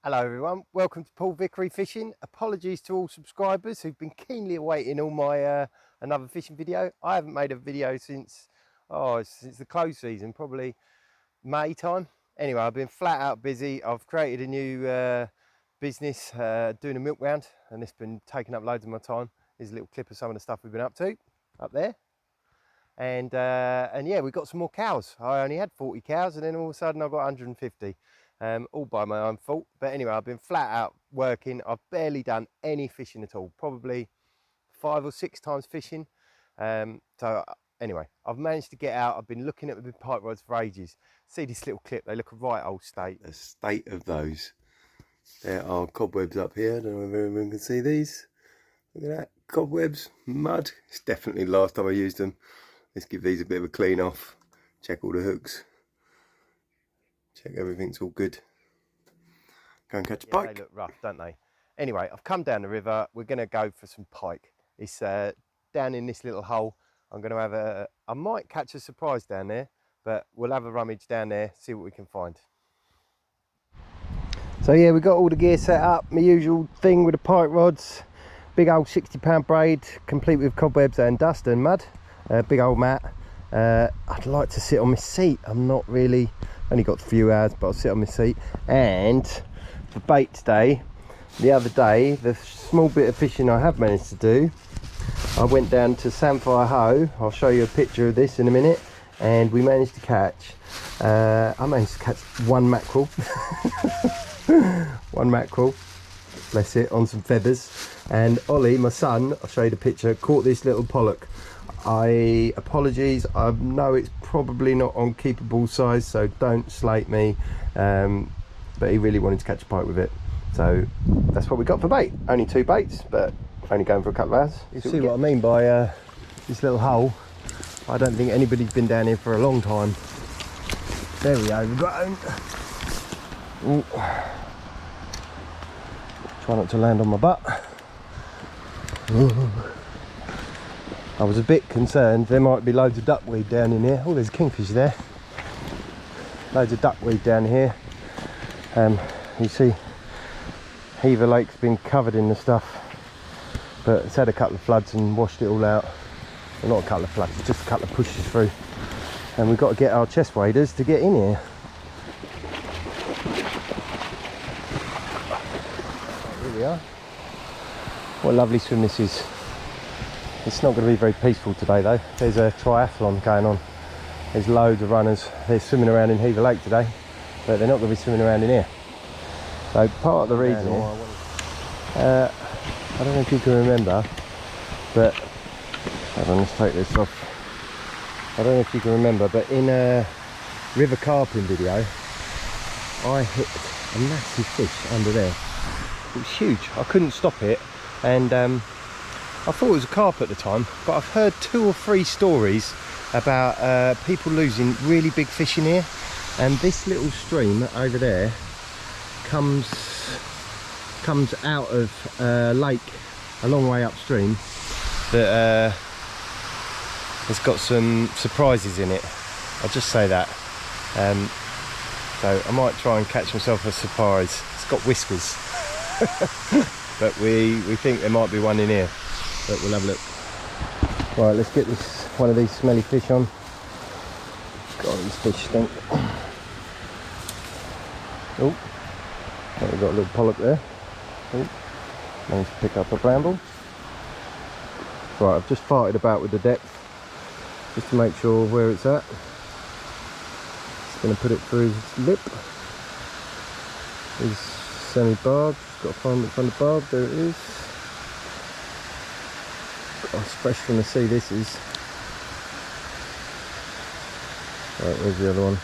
Hello everyone, welcome to Paul Vickery Fishing. Apologies to all subscribers who've been keenly awaiting all my another fishing video. I haven't made a video since the close season, probably May time. Anyway, I've been flat out busy. I've created a new business doing a milk round, and it's been taking up loads of my time. Here's a little clip of some of the stuff we've been up to up there. And yeah, we got some more cows. I only had 40 cows, and then all of a sudden I've got 150. All by my own fault. But anyway, I've been flat out working. I've barely done any fishing at all, probably 5 or 6 times fishing. So anyway, I've managed to get out. I've been looking at the big pike rods for ages. See this little clip, they look a right old state. The state of those. There are cobwebs up here. I don't know if everyone can see these. Look at that, cobwebs, mud. It's definitely the last time I used them. Let's give these a bit of a clean off. Check all the hooks. Check everything's all good. Go and catch a pike. They look rough, don't they? Anyway, I've come down the river. We're going to go for some pike. It's down in this little hole. I'm going to have I might catch a surprise down there, but we'll have a rummage down there, see what we can find. So yeah, we've got all the gear set up. My usual thing with the pike rods. Big old 60-pound braid, complete with cobwebs and dust and mud. Big old mat. I'd like to sit on my seat. I'm not really... Only got a few hours, but I'll sit on my seat. And for bait today, the other day, the small bit of fishing I have managed to do, I went down to Samphire Hoe. I'll show you a picture of this in a minute. And we managed to catch, I managed to catch 1 mackerel. 1 mackerel, bless it, on some feathers. And Ollie, my son, I'll show you the picture, caught this little pollock. Apologies, I know it's probably not on keepable size, so don't slate me, but he really wanted to catch a pike with it, so that's what we got for bait. Only 2 baits, but only going for a couple of hours. You see what I mean by this little hole. I don't think anybody's been down here for a long time. There we go, we've got him. Ooh. Try not to land on my butt. Ooh. I was a bit concerned there might be loads of duckweed down in here. Oh, there's a kingfish there. Loads of duckweed down here. You see Hever Lake's been covered in the stuff, but it's had a couple of floods and washed it all out. Well, not a couple of floods, just a couple of pushes through. And we've got to get our chest waders to get in here. Here we are. What a lovely swim this is. It's not going to be very peaceful today though. There's a triathlon going on. There's loads of runners. They're swimming around in Hever Lake today, but they're not going to be swimming around in here. So part of the reason, I don't know if you can remember, but hold on, let's take this off. I don't know if you can remember, but in a river carping video, I hit a massive fish under there. It was huge. I couldn't stop it, and I thought it was a carp at the time, but I've heard 2 or 3 stories about people losing really big fish in here. And this little stream over there comes out of a lake a long way upstream that has got some surprises in it. I'll just say that. So I might try and catch myself a surprise. It's got whiskers. But we think there might be one in here. But we'll have a look. Right, let's get one of these smelly fish on. God, these fish stink. Oh, we've got a little pollock there. Oh, managed to pick up a bramble. Right, I've just farted about with the depth, just to make sure where it's at. Just going to put it through his lip. He's semi-barbed, got to find the barb, there it is. Oh, it's fresh from the sea, this is. Right, where's the other one?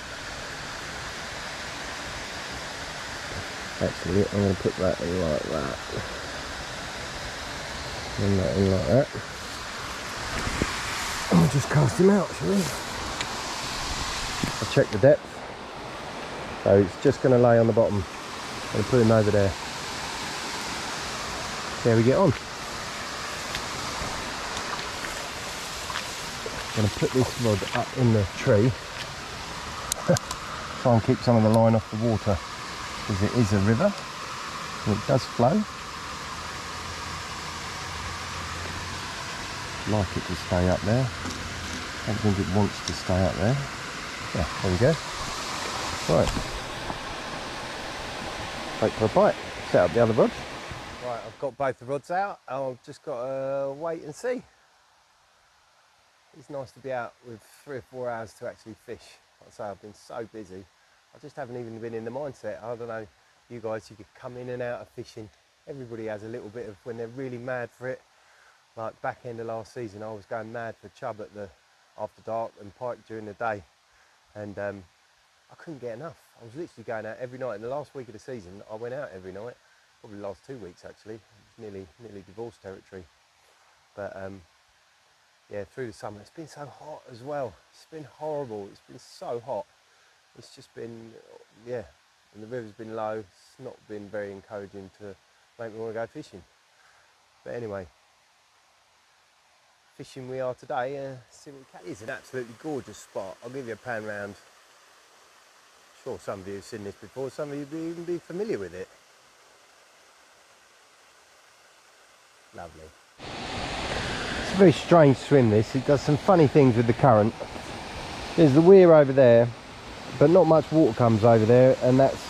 Actually, I'm going to put that in like that. And that in like that. And we'll just cast him out, shall we? I'll check the depth. So it's just going to lay on the bottom. I'm going to put him over there. There we get on. I'm going to put this rod up in the tree. Try and keep some of the line off the water, because it is a river. And it does flow. Like it to stay up there. I don't think it wants to stay up there. Yeah, there we go. Right. Wait for a bite. Set up the other rods. Right, I've got both the rods out. I've just got to wait and see. It's nice to be out with 3 or 4 hours to actually fish. Like I say, I've been so busy. I just haven't even been in the mindset. I don't know, you guys, you could come in and out of fishing. Everybody has a little bit of when they're really mad for it. Like back end of last season, I was going mad for chub at the after dark and pike during the day. And I couldn't get enough. I was literally going out every night. In the last week of the season, I went out every night. Probably the last 2 weeks actually. Nearly divorce territory. But yeah, through the summer, it's been so hot as well. It's been horrible. It's been so hot. It's just been, yeah, and the river's been low. It's not been very encouraging to make me want to go fishing. But anyway, fishing we are today. See what we catch. It's an absolutely gorgeous spot. I'll give you a pan round. Sure, some of you have seen this before. Some of you will even be familiar with it. Lovely. It's a very strange swim, this. It does some funny things with the current. There's the weir over there, but not much water comes over there, and that's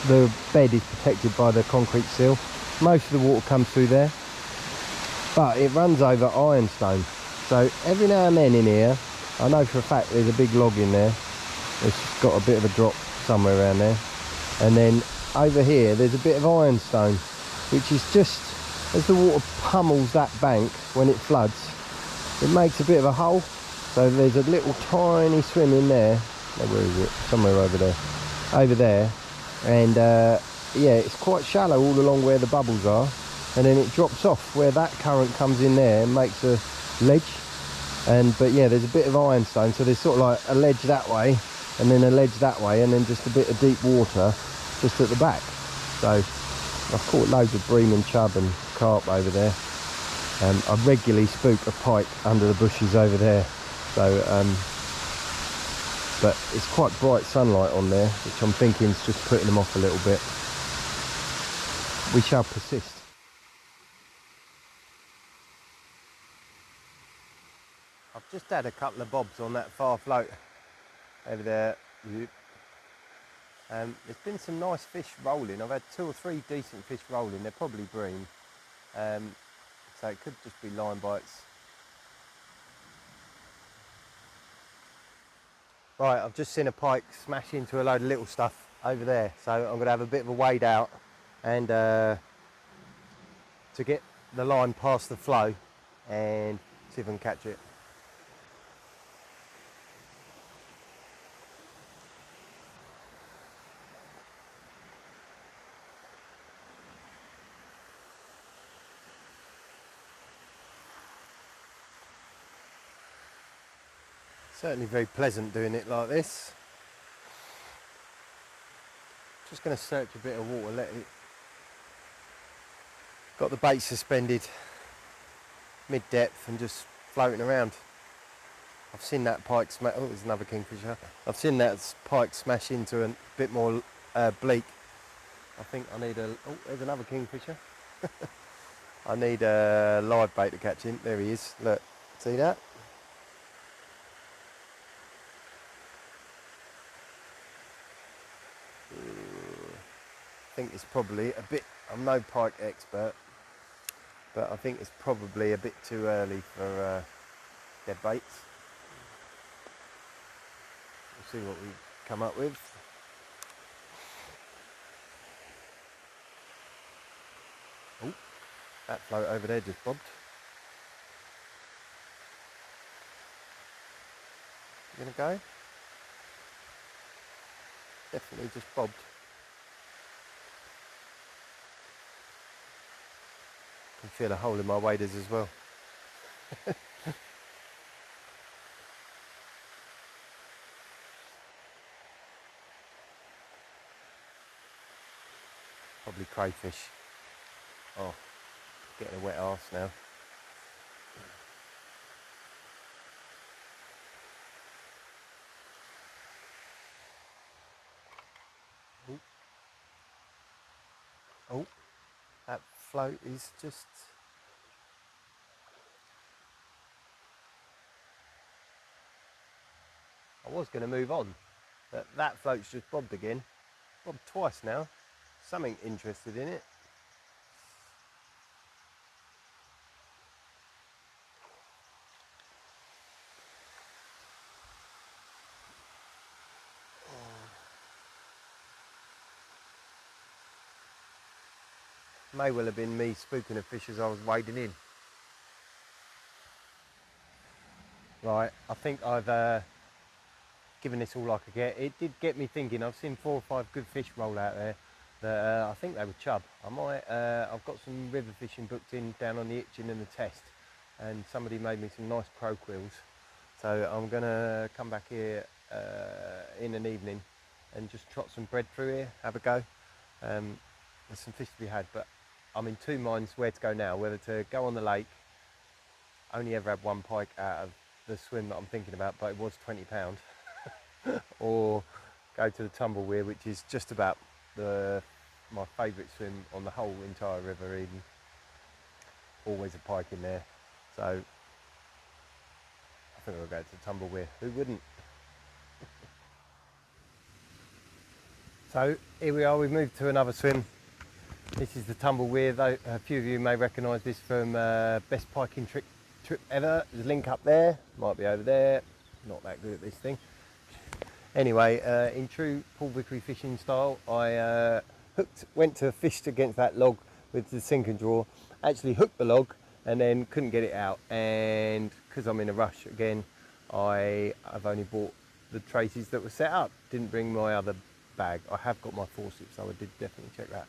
the bed is protected by the concrete seal. Most of the water comes through there, but it runs over ironstone. So every now and then in here, I know for a fact there's a big log in there. It's got a bit of a drop somewhere around there. And then over here, there's a bit of ironstone, which is just, as the water pummels that bank when it floods, it makes a bit of a hole. So there's a little tiny swim in there. Oh, where is it? Somewhere over there. Over there. And yeah, it's quite shallow all along where the bubbles are. And then it drops off where that current comes in there and makes a ledge. But yeah, there's a bit of ironstone. So there's sort of like a ledge that way, and then a ledge that way, and then just a bit of deep water just at the back. So I've caught loads of bream and chub and carp over there. I regularly spook a pike under the bushes over there. So, but it's quite bright sunlight on there, which I'm thinking is just putting them off a little bit. We shall persist. I've just had a couple of bobs on that far float over there. There's been some nice fish rolling. I've had 2 or 3 decent fish rolling. They're probably bream. So it could just be line bites. Right, I've just seen a pike smash into a load of little stuff over there. So I'm going to have a bit of a wade out and to get the line past the flow and see if I can catch it. Certainly very pleasant doing it like this. Just going to search a bit of water, let it. Got the bait suspended mid-depth and just floating around. I've seen that pike smash. Oh, there's another kingfisher. I've seen that pike smash into a bit more bleak. I think I need a. Oh, there's another kingfisher. I need a live bait to catch him. There he is. Look, see that? I think it's probably a bit, I'm no pike expert, but I think it's probably a bit too early for dead baits. We'll see what we come up with. Oh, that float over there just bobbed. You gonna go? Definitely just bobbed. I can feel a hole in my waders as well. Probably crayfish. Oh, getting a wet arse now. Oh, that float is just... I was going to move on, but that float's just bobbed again. Bobbed twice now. Something interested in it. May well have been me spooking a fish as I was wading in. Right, I think I've given this all I could get. It did get me thinking. I've seen 4 or 5 good fish roll out there that I think they were chub. I've got some river fishing booked in down on the Itchen and the Test, and somebody made me some nice crow quills. So I'm gonna come back here in an evening and just trot some bread through here, have a go. There's some fish to be had, but I'm in 2 minds where to go now, whether to go on the lake. Only ever had 1 pike out of the swim that I'm thinking about, but it was £20. Or go to the tumble, which is just about my favourite swim on the whole entire river Eden. Always a pike in there, so I think I'll go to the tumble. Who wouldn't? So here we are, we've moved to another swim. This is the tumble weir, though a few of you may recognise this from best piking trip ever. There's a link up there, might be over there. Not that good at this thing. Anyway, in true Paul Vickery fishing style, I went to fish against that log with the sink and draw, actually hooked the log and then couldn't get it out, and because I'm in a rush again, I've only bought the traces that were set up, didn't bring my other bag. I have got my forceps, so I did definitely check that.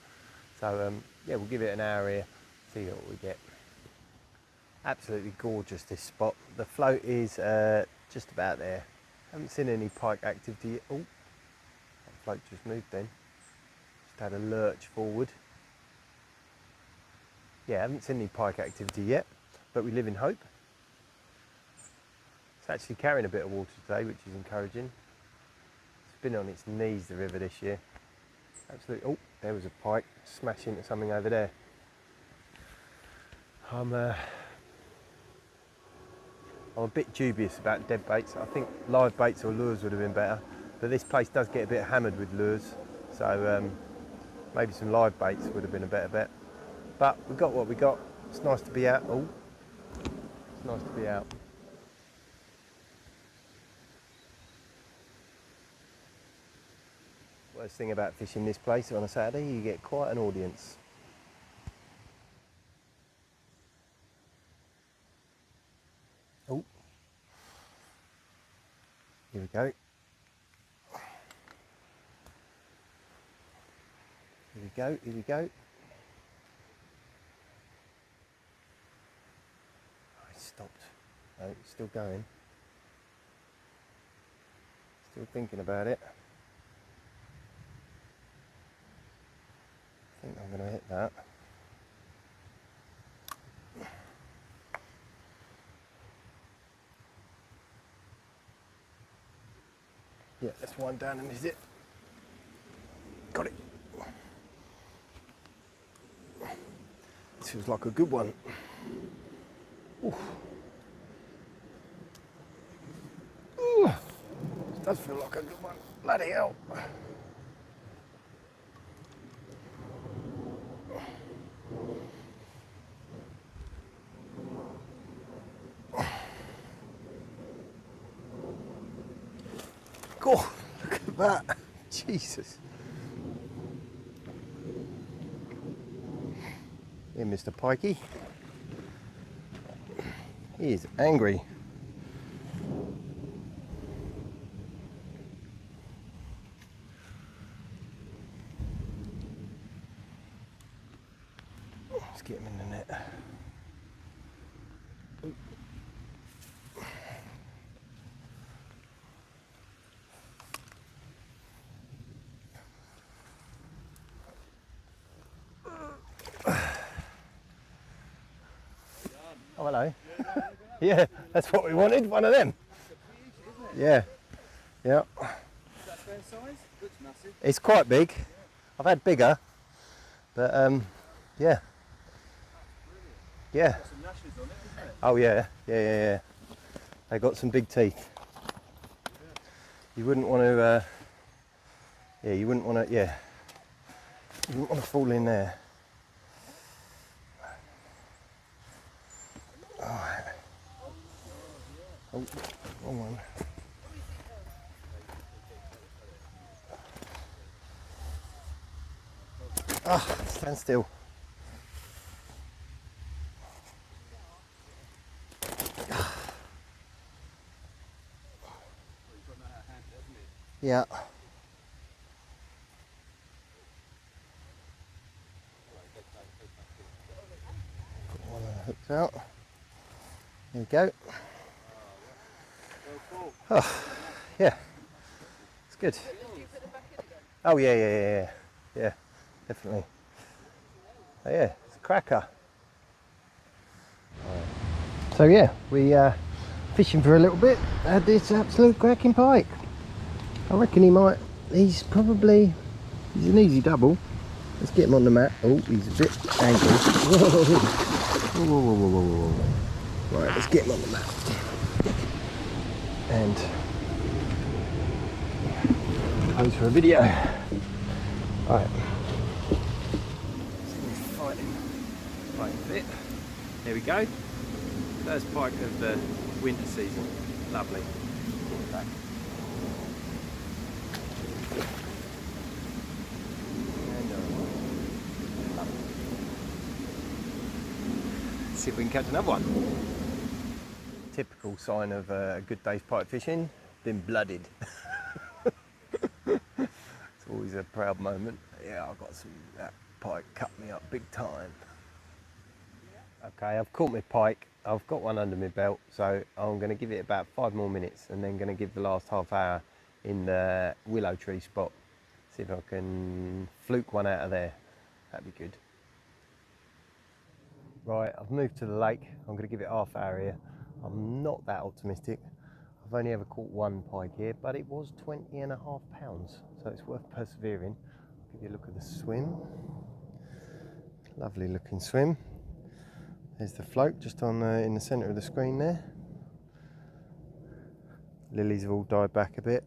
So yeah, we'll give it an hour here, see what we get. Absolutely gorgeous, this spot. The float is just about there. Haven't seen any pike activity yet. Oh, that float just moved then. Just had a lurch forward. Yeah, haven't seen any pike activity yet, but we live in hope. It's actually carrying a bit of water today, which is encouraging. It's been on its knees, the river, this year. Absolutely. Oh, there was a pike smash into something over there. I'm a bit dubious about dead baits. I think live baits or lures would have been better, but this place does get a bit hammered with lures, so maybe some live baits would have been a better bet. But we got what we got. It's nice to be out. Oh, it's nice to be out. Worst thing about fishing this place on a Saturday, you get quite an audience. Oh, here we go. Here we go, here we go. Oh, it stopped. No, it's still going. Still thinking about it. I think I'm going to hit that. Yeah, let's wind down and hit it. Got it. This feels like a good one. Ooh. Ooh. This does feel like a good one. Bloody hell. Oh, look at that. Jesus. Here, Mr. Pikey. He is angry. Let's get him in the net. Oh, hello. Yeah, that's what we wanted, one of them. Yeah, yeah. Is that fair size? Looks massive. It's quite big. I've had bigger. But yeah. Yeah. Got some lashes on it, isn't it? Oh yeah, yeah. They got some big teeth. You wouldn't want to. Yeah, you wouldn't want to. Yeah, you wouldn't want to fall in there. Alright. Oh, wrong one. Ah, stand still. Yeah. Put one of the hooks out. There we go. Oh, yeah. It's good. Oh yeah, definitely. Oh yeah, it's a cracker. So yeah, we fishing for a little bit. Had this absolute cracking pike. I reckon he's an easy double. Let's get him on the mat. Oh, he's a bit angry. Whoa. Right, let's get him on the mat. And pose for a video. Right. Fighting fit. There we go. First pike of the winter season. Lovely. Back. See if we can catch another one. Typical sign of a good day's pike fishing, been blooded. It's always a proud moment. Yeah, I got that pike cut me up big time. Okay, I've caught my pike. I've got one under my belt, so I'm going to give it about 5 more minutes and then going to give the last half hour in the willow tree spot. See if I can fluke one out of there. That'd be good. Right, I've moved to the lake. I'm going to give it half hour here. I'm not that optimistic. I've only ever caught one pike here, but it was 20.5 pounds, so it's worth persevering. I'll give you a look at the swim. Lovely looking swim. There's the float just on in the centre of the screen there. Lilies have all died back a bit.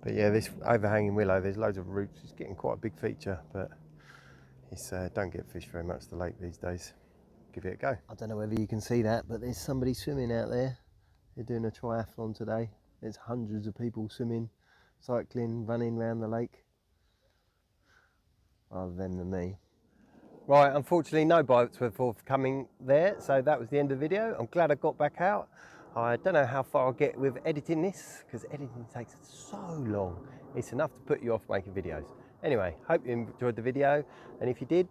But yeah, this overhanging willow, there's loads of roots. It's getting quite a big feature, but it's don't get fished very much the lake these days. Give it a go. I don't know whether you can see that, but there's somebody swimming out there. They're doing a triathlon today. There's hundreds of people swimming, cycling, running around the lake. Rather them than me. Right, unfortunately no bites were forthcoming there, so that was the end of the video. I'm glad I got back out. I don't know how far I'll get with editing this, because editing takes so long. It's enough to put you off making videos. Anyway, hope you enjoyed the video, and if you did,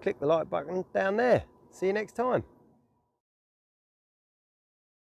click the like button down there. See you next time.